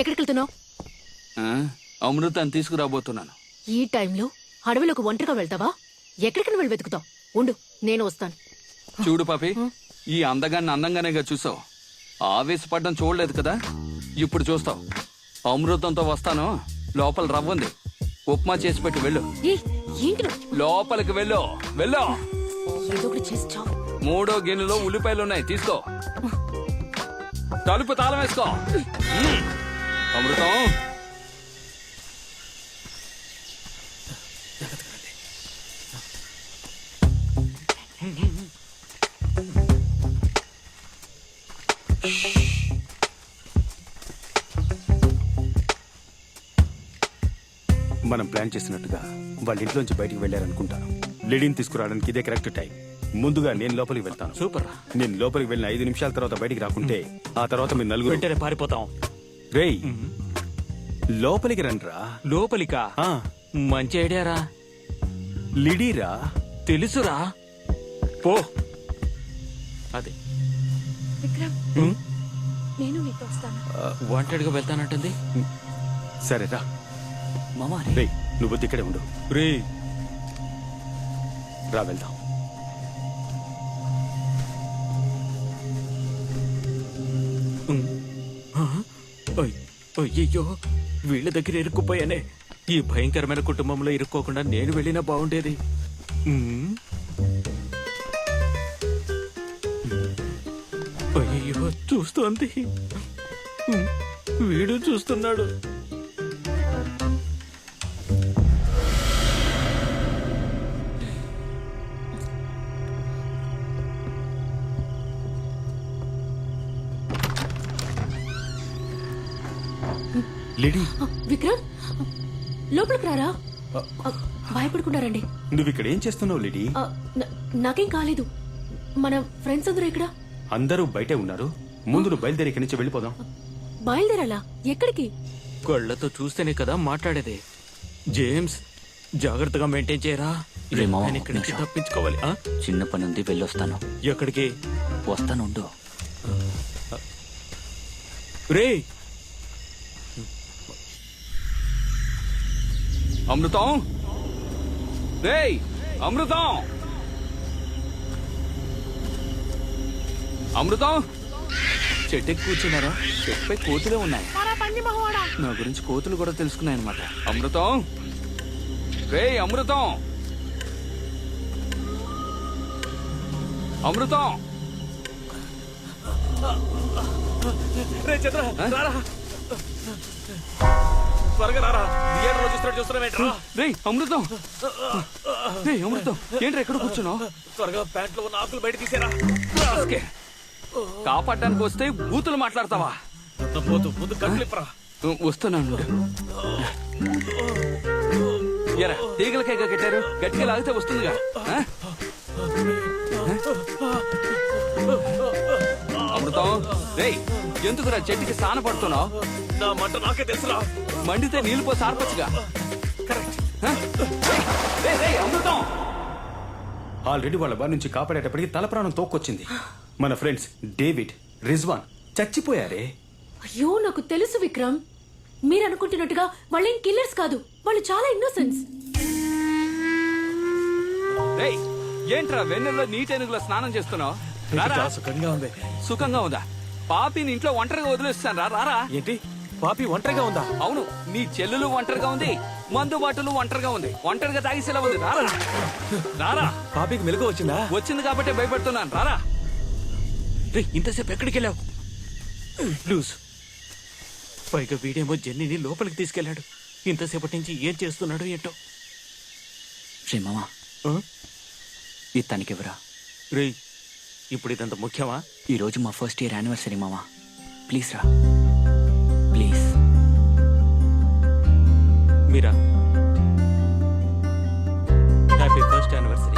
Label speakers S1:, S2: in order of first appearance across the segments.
S1: ఎక్కడికి వెళ్తున్నావు?
S2: అమృతాన్ని తీసుకురాబోతున్నాను.
S1: ఈ టైంలో అడవిలోకి ఒంటరిగా వెళ్తావా? ఎక్కడికైనా వెళ్ళి వెతుకుతావు. ఉండు, నేను వస్తాను.
S2: చూడు పాపి, ఈ అందగాన్ని అందంగానేగా చూసావు. ఆవేశపడ్డం చూడలేదు కదా, ఇప్పుడు చూస్తావు. అమృతంతో వస్తాను. లోపల రవ్వంది, ఉప్మా చేసి పెట్టి వెళ్ళు.
S1: ఏంటి నువ్వు?
S2: లోపలికి వెళ్ళు, వెళ్ళు.
S1: ఏదో ఒకటి చేసి చావు.
S2: 3వ గిన్నెలో ఉల్లిపాయలున్నాయి, తీసుకో. తలుపు తాళం వేసుకో. అమృతం,
S3: మనం ప్లాన్ చేసినట్టుగా వాళ్ళ ఇంట్లోంచి బయటికి వెళ్ళారనుకుంటాను. లేడీని తీసుకురావడానికి ఇదే కరెక్ట్ టైం. ముందుగా నేను లోపలికి వెళ్తాను.
S4: సూపర్.
S3: నేను లోపలికి వెళ్ళిన 5 నిమిషాల తర్వాత బయటికి రాకుంటే ఆ తర్వాత మీరు నలుగురు
S4: వెంటనే పారిపోతాం.
S3: రేయ్, లోపలికి రండ్రా.
S4: లోపలికా? మంచి ఐడియారా.
S3: లిడీరా.
S4: తెలుసురా, పో. అదే
S5: విక్రమ్, నేను నీతో వస్తాను.
S4: వాంటెడ్గా వెళ్తానంటుంది.
S3: సరేరా.
S4: మామా
S3: రేయ్, నువ్వు ఇక్కడే ఉండు.
S4: రే,
S3: రా వెళ్దాం.
S4: అయ్యో, వీళ్ళ దగ్గర ఇరుక్కుపోయానే. ఈ భయంకరమైన కుటుంబంలో ఇరుక్కోకుండా నేను వెళ్ళినా బాగుండేది. అయ్యో, చూస్తోంది. వీడు చూస్తున్నాడు.
S3: లిడీ,
S1: విక్రమ్, లోపలికి రారా. భయపడుకున్నారండి.
S3: నువ్వు ఇక్కడ ఏం చేస్తున్నావు లిడీ?
S1: నాకేం కాలేదు. మన ఫ్రెండ్స్ అందరూ ఇక్కడ.
S3: అందరూ బయటే ఉన్నారు. ముందు నువ్వు బయలుదేరి ఇక్కడి నుంచి వెళ్ళిపోదాం.
S1: బయలుదేరాలా? ఎక్కడికి?
S4: కళ్ళతో చూస్తేనే కదా మాట్లాడేది. జేమ్స్, జాగ్రత్తగా మెయింటైన్ చేయరా. ఇక్కడి నుంచి తప్పించుకోవాలి.
S6: చిన్న పని ఉంది, వెళ్ళొస్తాను.
S4: ఎక్కడికి?
S6: వస్తానుండు.
S4: రే,
S2: అమృతం, రేయ్ అమృతం, అమృతం. చెట్టుకి కూర్చున్నారా? చెట్టుపై కోతులే ఉన్నాయి. నా గురించి కోతులు కూడా తెలుసుకున్నాయి అనమాట. అమృతం, రేయ్ అమృతం, అమృతం.
S4: రే చంద్ర, రారా. త్వరగా రారా. థియేటర్లో చూస్తున్నావేంట్రా?
S2: రేయ్ అమృతం, రేయ్ అమృతం, ఏంట్రా ఎక్కడ కూర్చున్నావు?
S4: త్వరగా ప్యాంట్లో ఉన్న ఆకులు బయట తీసేరా.
S2: కాపాడడానికి వస్తే బూతులు మాట్లాడతావా?
S4: ముందు కట్లిప్పరా.
S2: వస్తున్నాను. ఎరా, తీగలకేక కట్టారు, గట్టిగా లాగితే వస్తుందిగా. అమృతం, రేయ్ ఎందుకురా చెట్టుకి సాన పడుతున్నావు?
S4: నా మంట నాకే తెలుసురా.
S2: మండితే నీళ్ళు పోసి ఆర్పచ్చుగా. అమృతం,
S3: ఆల్రెడీ వాళ్ళ బారి నుంచి కాపాడేటప్పటికి తల ప్రాణం తోక్కొచ్చింది. మన ఫ్రెండ్స్ డేవిడ్, రిజ్వాన్ చచ్చిపోయారే.
S1: అయ్యో, నాకు తెలుసు విక్రమ్. మీరు అనుకుంటున్నట్టుగా వాళ్ళేం కిల్లర్స్ కాదు. వాళ్ళు చాలా ఇన్నోసెన్స్.
S2: రేయ్ ఏంట్రా వెన్నెల్లో నీటెనుగులో స్నానం చేస్తున్నావు?
S4: సుఖంగా ఉంది.
S2: సుఖంగా ఉందా? పాపిని ఇంట్లో ఒంటరిగా వదిలేస్తాను. రారా.
S4: ఏంటి, పాపి ఒంటరిగా ఉందా?
S2: అవును, నీ చెల్లెలు ఒంటరిగా ఉంది, మందు బాటలు ఒంటరిగా ఉంది, ఒంటరిగా తాగిసేలా ఉంది. రారా, రారా.
S4: పాపికి మెలకు వచ్చిందా?
S2: వచ్చింది కాబట్టి భయపడుతున్నాను. రారా.
S4: ఇంతసేపు ఎక్కడికి వెళ్ళావు? లూజ్. పైగా వీడేమో జెన్నీని లోపలికి తీసుకెళ్లాడు. ఇంతసేపటి నుంచి ఏం చేస్తున్నాడు ఏంటో.
S6: రే మామా, ఇది తనకివ్వరా.
S4: రే, ఇప్పుడు ఇదంత ముఖ్యమా?
S6: ఈరోజు మా ఫస్ట్ ఇయర్ యానివర్సరీ మామా, ప్లీజ్ రా, please.
S4: Meera, happy first anniversary.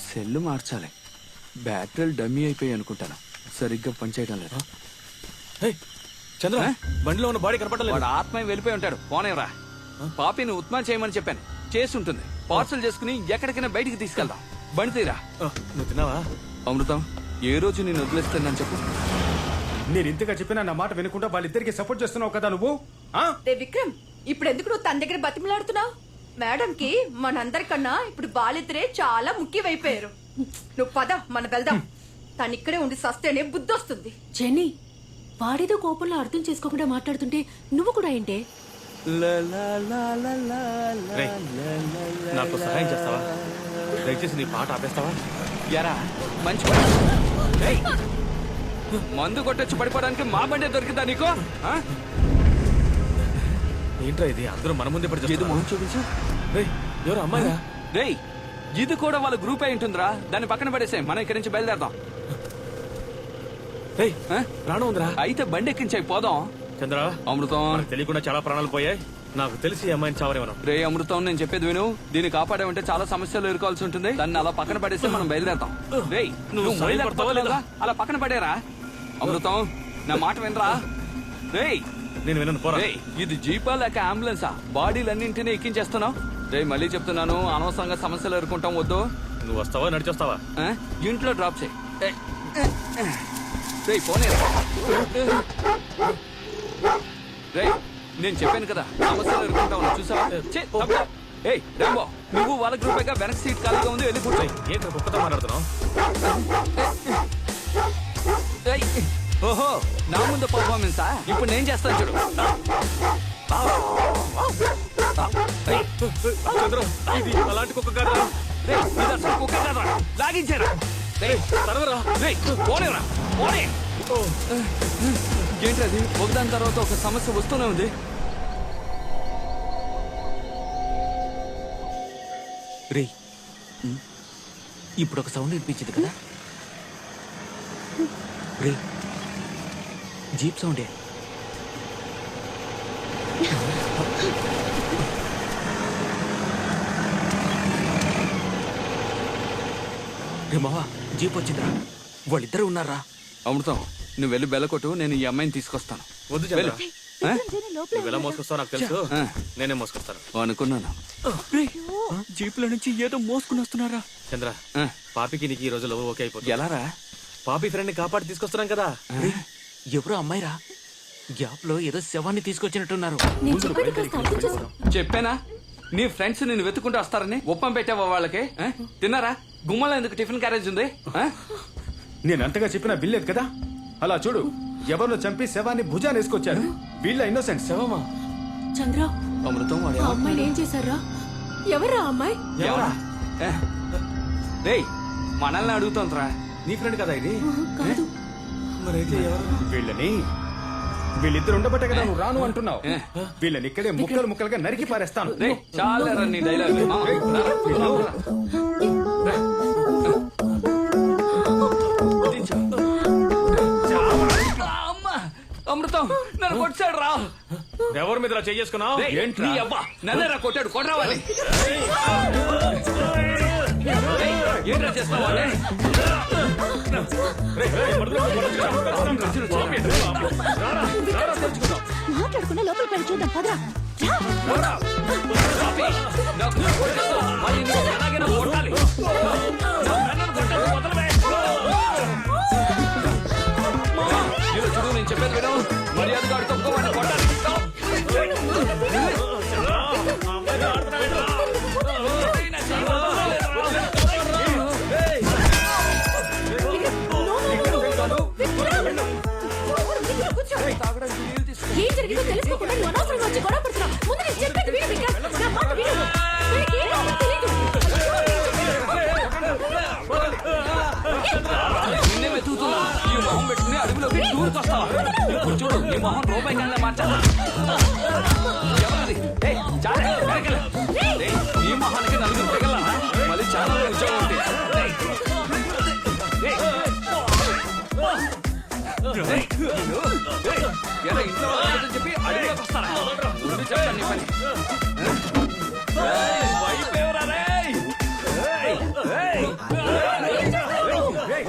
S2: Cell మార్చాలి. బ్యాటరీలు డమ్మీ అయిపోయి అనుకుంటాను, సరిగ్గా పనిచేయడం లేదు.
S4: చంద్ర
S2: ఆ?
S4: బండిలో ఉన్న బాడీ కనపడలేదు.
S2: వాడు ఆత్మ వెళ్ళిపోయి ఉంటాడు. పోనేవరా. పాపిని ఉత్మా చేయమని చెప్పాను, చేసి ఉంటుంది. పార్సల్ చేసుకుని ఎక్కడికైనా బయటికి తీసుకెళ్దాం. బండి తీరా.
S4: నువ్వు తిన్నావా?
S2: అమృతం, ఏ రోజు నేను వదిలేస్తానని చెప్పు.
S3: నేను ఇంతగా చెప్పినా నా మాట వినకుండా వాళ్ళిద్దరికి సపోర్ట్ చేస్తున్నావు కదా నువ్వు ఆ?
S5: రే విక్రమ్, ఇప్పుడు ఎందుకు నువ్వు తన దగ్గర బతిమలాడుతున్నావు? మేడం కి మనందరికన్నా ఇప్పుడు బాలిద్దరే చాలా ముఖ్యమైపోయారు. నువ్వు పద, మనం వెళ్దాం. తను ఇక్కడే ఉండి సస్తేనే బుద్ధి వస్తుంది.
S1: జెన్నీ, వాడేదో కోపంలో అర్థం చేసుకోకుండా మాట్లాడుతుంటే నువ్వు కూడా ఏంటే?
S4: రేయ్, నాకు సహాయం చేస్తావా? దయచేసి నీ పాట ఆపేస్తావా?
S2: ఎరా మంచి పని. ఏయ్, మందు కొట్టొచ్చి పడిపోవడానికి మా బండే దొరికిందా నీకు? ఆ?
S4: ఏంట్రా ఇది? అందరూ మన ముందే పడి
S2: ఏదో మొహం చూపించు.
S4: ఎవరు అమ్మాయిరా?
S2: రేయ్, ఇది కూడా వాళ్ళ గ్రూప్ అయి ఉంటుందిరా. దాన్ని పక్కన పడేసే, మనం ఇక్కడి నుంచి బయలుదేరదాం.
S4: రేయ్,
S2: ఆ?
S4: ప్రాణం ఉందిరా.
S2: అయితే బండి ఎక్కించాయి, పోదాం.
S4: చంద్ర,
S2: అమృతం,
S4: మనకు తెలియకుండా చాలా ప్రాణాలు పోయాయి. నాకు తెలిసి ఈ అమ్మాయిని చావరేమను.
S2: రే అమృతం, నేను చెప్పేది విను. దీన్ని కాపాడామంటే చాలా సమస్యలు ఎదుర్కోవాల్సి ఉంటుంది. దాన్ని అలా పక్కన పడేస్తే మనం బయలుదేరతాం. రేయ్, నువ్వు
S4: సాయపడతావా లేదా?
S2: అలా పక్కన పడేరా. అమృతం, నా మాట వినరా. రేయ్,
S4: నేను వినను, పోరా.
S2: రేయ్, ఇది జీపా లేక అంబులెన్సా? బాడీలన్నింటినీ ఎక్కించేస్తున్నావు. రేయ్, మళ్ళీ చెప్తున్నాను, అనవసరంగా సమస్యలు ఎదుర్కొంటాం వద్దు.
S4: నువ్వు వస్తావా, నడిచొస్తావా?
S2: ఆ? ఇంట్లో డ్రాప్ చేయి. రేయ్, పోనీ. రేయ్, నేను చెప్పాను కదా, సమస్యలు ఎదుర్కొంటావు, చూసావా? ఏయ్ రాంబో, నువ్వు వాళ్ళ గ్రూపేగా వెనక్ సీట్ ఖాళీగా ఉంది, వెళ్ళి కూర్చో.
S4: ఏంటి కుక్కతో మాట్లాడుతున్నావు?
S2: ఏయ్, ఓహో, నా ముందు పర్ఫార్మెన్సా? ఇప్పుడు నేను చేస్తాను చూడు. ఏయ్,
S4: చంద్ర, ఇది అలాంటి కుక్క కాదా?
S2: రేయ్, ఇది అసలు కుక్క కాదురా. లాగించారా? రేయ్,
S4: తరవరా.
S2: రేయ్, పోనేరా, పోనే. ఏంటది? ఒకదాని తర్వాత ఒక సమస్య వస్తూనే ఉంది.
S4: రేయ్, ఇప్పుడు ఒక సౌండ్ వినిపించింది కదా? రేయ్, జీప్ సౌండే. రే మావా, జీప్ వచ్చిందిరా. వాళ్ళిద్దరు ఉన్నారా?
S2: అమృతం, నువ్వు వెళ్ళి బెల్లకొట్టు, నేను ఈ అమ్మాయిని తీసుకొస్తాను.
S4: వద్దు చంద్ర,
S2: వెళ్ళు. ఆ?
S4: నువ్వు ఎలా మోసుకొస్తావు నాకు తెలుసు.
S2: ఆ.
S4: నేనే మోసుకొస్తాను.
S2: అనుకున్నాను.
S6: జీపుల నుంచి ఏదో మోసుకుని వస్తున్నారా?
S4: చంద్ర,
S2: ఆ,
S4: పాపికి నీకు ఈ రోజు లవ్ ఓకే అయిపోతుంది.
S2: ఎలారా?
S4: పాపి ఫ్రెండ్ ని కాపాడి తీసుకొస్తున్నాం కదా.
S6: ఎవరో అమ్మాయిరా, గ్యాప్ లో ఏదో శవాన్ని తీసుకొచ్చినట్టున్నారు.
S1: నేను చెప్పేది కాస్త అర్థం చేసుకో.
S2: చెప్పానా నీ ఫ్రెండ్స్ నిన్ను వెతుకుంటూ వస్తారని? ఉప్పం పెట్టావా వాళ్ళకి? ఆ? తిన్నారా? గుమ్మలో ఎందుకు టిఫిన్ క్యారేజ్ ఉంది? ఆ?
S3: నేను అంతగా చెప్పినా వినలేదు కదా. అలా చూడు, ఎవరినో చంపి శవాన్ని భుజాన్ని వేసుకొచ్చారు. వీళ్ళ ఇన్నోసెంట్.
S4: శవమా?
S1: చంద్ర,
S2: అమృతం, వాడు
S1: ఆ అమ్మాయిని ఏం చేశారా? ఎవరా ఆ అమ్మాయి?
S2: ఎవరా? ఏ? రేయ్, మనల్ని అడుగుతోందిరా.
S4: నీ ఫ్రెండ్ కదా ఇది?
S1: కాదు.
S4: మరైతే ఎవరు?
S3: వీళ్ళిద్దరు ఉండబట్టే కదా నువ్వు రాను అంటున్నావు.
S2: ఏ?
S3: వీళ్ళని ఇక్కడే ముక్కలు ముక్కలుగా నరికి పారేస్తాను.
S2: రేయ్, చాలేరా నీ డైలాగ్. అమృతం, నన్ను కొట్టాడు రా.
S4: ఎవరి మీద చేసుకున్నావు?
S2: ఏంట్రా? నీ అబ్బా నన్నేరా కొట్టాడు, కొట్టరావాలి. ఏంట్రా చేస్తావా?
S5: మాట్లాడుకున్న లోపలికి వెళ్ళి చూద్దాం, పదరా.
S2: చూడు, నేను చెప్పేది విను. మర్యాదగా ఆడుతూ వాడిని కొట్టాలి.
S1: ఏం జరిగిందో తెలుసుకోకుండా నువ్వు అనవసరంగా వచ్చి గొడవ పడుతున్నావు. ముందు నేను చెప్పేది విను విక్రమ్. నా మాట విను. వీడికి ఏం కావాలో తెలీదు.
S2: నిన్నే వెతుకుతున్నా. ఈ మొహం పెట్టుకుని అడవిలోకి దూరుకొస్తావా? ఇప్పుడు చూడు, ఈ మొహం రూపాయి కన్నా మార్చాలా? ఎవరది? ఏయ్, చాలే, వెనకెళ్ళు. ఏయ్, ఈ మొహానికి నలుగురు పెగలా? మళ్ళీ చాలా ఉద్యోగం ఉంది. ఏయ్, ఏయ్, ఏయ్, ఏయ్, ఎలా ఇంట్లో వాళ్ళని చెప్పి అడవిలోకి వస్తారా? ముందు చెప్తాను నీ పని. ఏయ్, భయపేవరా రేయ్? ఏయ్, ఏయ్, ఏయ్, ఏయ్,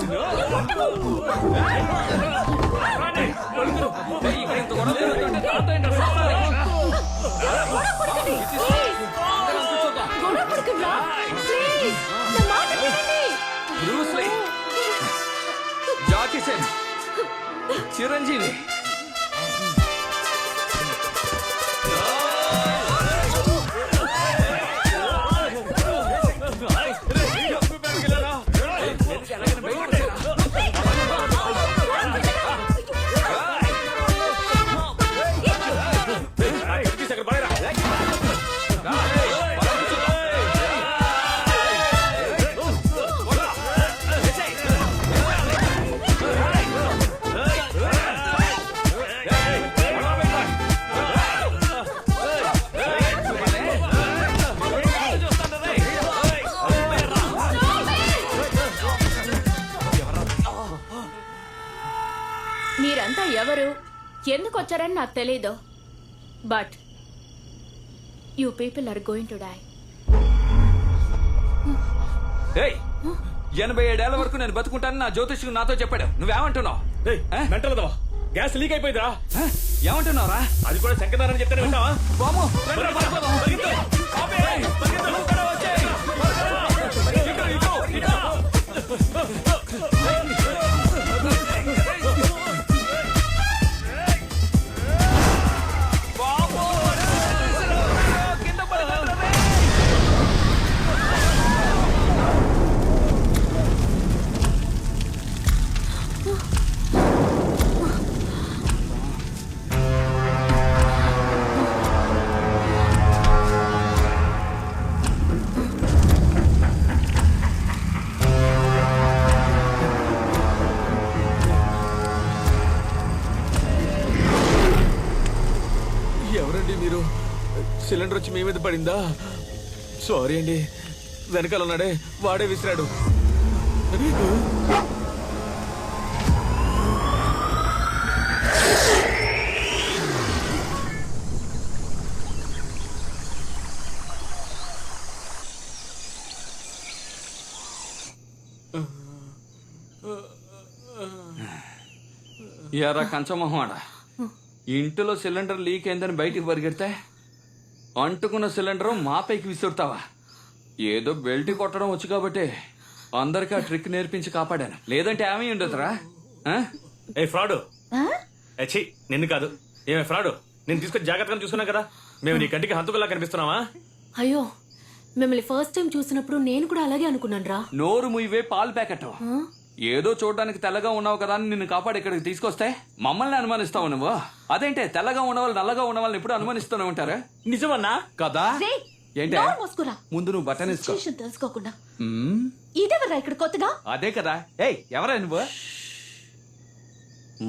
S2: బ్రూస్లీ, జాకీ చాన్, చిరంజీవి.
S1: మీరంతా ఎవరు, ఎందుకు వచ్చారని నాకు తెలీదు. But you people are going to die.
S2: 87 ఏళ్ల వరకు నేను బతుకుంటానని నా జ్యోతిష్కుడు నాతో చెప్పాడు. నువ్వేమంటున్నావు?
S7: మెంటలదవా, గ్యాస్ లీక్ అయిపోయిందిరా.
S2: ఏమంటున్నావురా?
S7: అది కూడా శంకదారని చెప్తానే వింటావా?
S2: బాము
S7: ఎవరండి మీరు? సిలిండర్ వచ్చి మీ మీద పడిందా? సారీ అండి, వెనకాల ఉన్నాడే వాడే విసిరాడు.
S2: ఎరా కంచమొహమాడ, ఇంటిలో సిలిండర్ లీక్ అయిందని బయటికి పరిగెడితే అంటుకున్న సిలిండర్ మా పైకి విసురుతావా? ఏదో బెల్ట్ కొట్టడం వచ్చు కాబట్టి అందరికీ ఆ ట్రిక్ నేర్పించి కాపాడాను. లేదంటే ఏమీ ఉండదురా.
S7: ఏ ఫ్రాడ్, నిన్ను కాదు, ఏమే ఫ్రాడ్, నేను తీసుకొని జాగ్రత్తగా చూసుకున్నా కదా. మేము నీ కంటికి హంతుకులా కనిపిస్తున్నావా?
S1: అయ్యో, మిమ్మల్ని ఫస్ట్ టైం చూసినప్పుడు నేను కూడా అలాగే అనుకున్నాను రా.
S2: నోరు ముయ్యవే పాలు ప్యాకెట్. ఏదో చూడడానికి తెల్లగా ఉన్నావు కదా అని నిన్ను కాపాడి ఇక్కడికి తీసుకొస్తే మమ్మల్ని అనుమానిస్తావు నువ్వు. అదేంటే తెల్లగా ఉన్నవాళ్ళు నల్లగా ఉన్న వాళ్ళని ఎప్పుడు అనుమానిస్తూనే ఉంటారా?
S7: నిజమన్నా
S2: కదా? ఏంటే
S1: మోసుకురా,
S2: ముందు నువ్వు బట్టన్ వేసుకో.
S1: సిచ్యుయేషన్ తెలుసుకోకుండా. ఇదెవర్రా ఇక్కడ కొత్తగా?
S2: అదే కదా. ఏయ్ ఎవరా నువ్వు?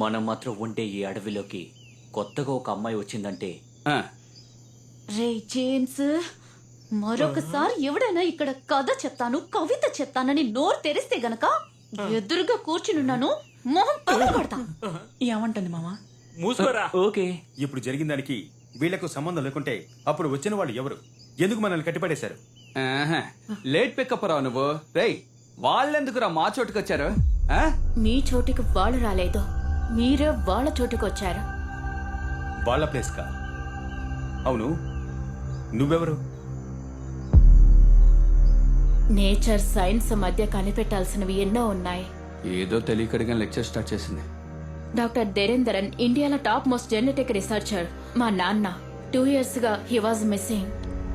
S6: మనం మాత్రం ఉండే ఈ అడవిలోకి కొత్తగా ఒక అమ్మాయి వచ్చిందంటే
S2: ఆ,
S1: రే జేమ్స్, మరొకసారి ఎవడైనా ఇక్కడ కథ చెప్తాను, కవిత చెప్తానని నోరు తెరిస్తే గనక ఎదురుగా కూర్చునున్నాను, మొహం పగలగొడతా.
S6: ఏమంటుంది మామా?
S7: మూసుకోరా.
S6: ఓకే.
S3: ఇప్పుడు జరిగిన దానికి వీళ్లకు సంబంధం లేకుంటే అప్పుడు వచ్చిన వాళ్ళు ఎవరు? ఎందుకు మనల్ని కట్టిపడేశారు?
S2: ఆహా. లేట్ పికప్ రావు నువ్వు. రేయ్ వాళ్ళెందుకురా మా చోటుకు వచ్చారు? ఆ?
S1: మీ చోటికి వాళ్ళు రాలేదు, మీరే వాళ్ళ చోటుకు వచ్చారు.
S3: వాళ్ళ ప్లేస్ కా? అవును, నువ్వెవరు?
S1: నేచర్ సైన్స్ మధ్య కనిపెట్టాల్సినవి ఎన్నో ఉన్నాయి.
S2: ఏదో తెలియకడిగా లెక్చర్ స్టార్ట్ చేసింది.
S1: డాక్టర్ దేరేందరన్ ఇండియాలో టాప్ మోస్ట్ జెనెటిక్ రీసెర్చర్. మా నాన్న 2 years గా హీ వాజ్ మిస్సింగ్.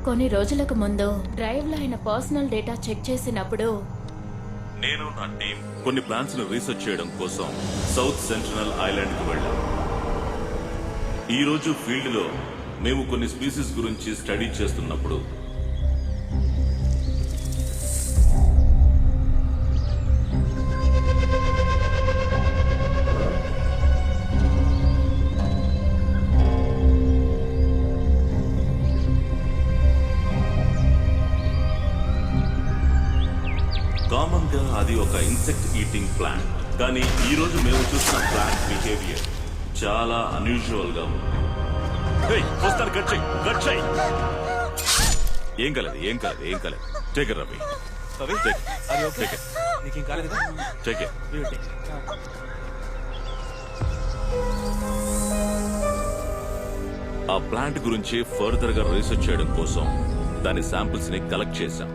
S1: కొన్ని రోజులకు ముందు డ్రైవ్ లో ఆయన పర్సనల్ డేటా చెక్ చేసినప్పుడు
S8: నేను నా టీం కొన్ని ప్లాన్స్ ను రీసెర్చ్ చేయడం కోసం సౌత్ సెంట్రల్ ఐలాండ్ కు వెళ్ళాం. ఈ రోజు ఫీల్డ్ లో మేము కొన్ని స్పీసీస్ గురించి స్టడీ చేస్తున్నప్పుడు కామన్ గా అది ఒక ఇన్సెక్ట్ ఈటింగ్ ప్లాంట్. కానీ ఈ రోజు మేము చూసిన ప్లాంట్ బిహేవియర్ చాలా అన్యూజువల్ గా ఉంది. ఏం కలదు, ఏం కలదు, ఏం కలదు. టేక్ రవి,
S7: నీకేం కాలేదు కదా?
S8: టేక్ ఆ ప్లాంట్ గురించి ఫర్దర్ గా రీసెర్చ్ చేయడం కోసం దాని శాంపిల్స్ ని కలెక్ట్ చేశాం.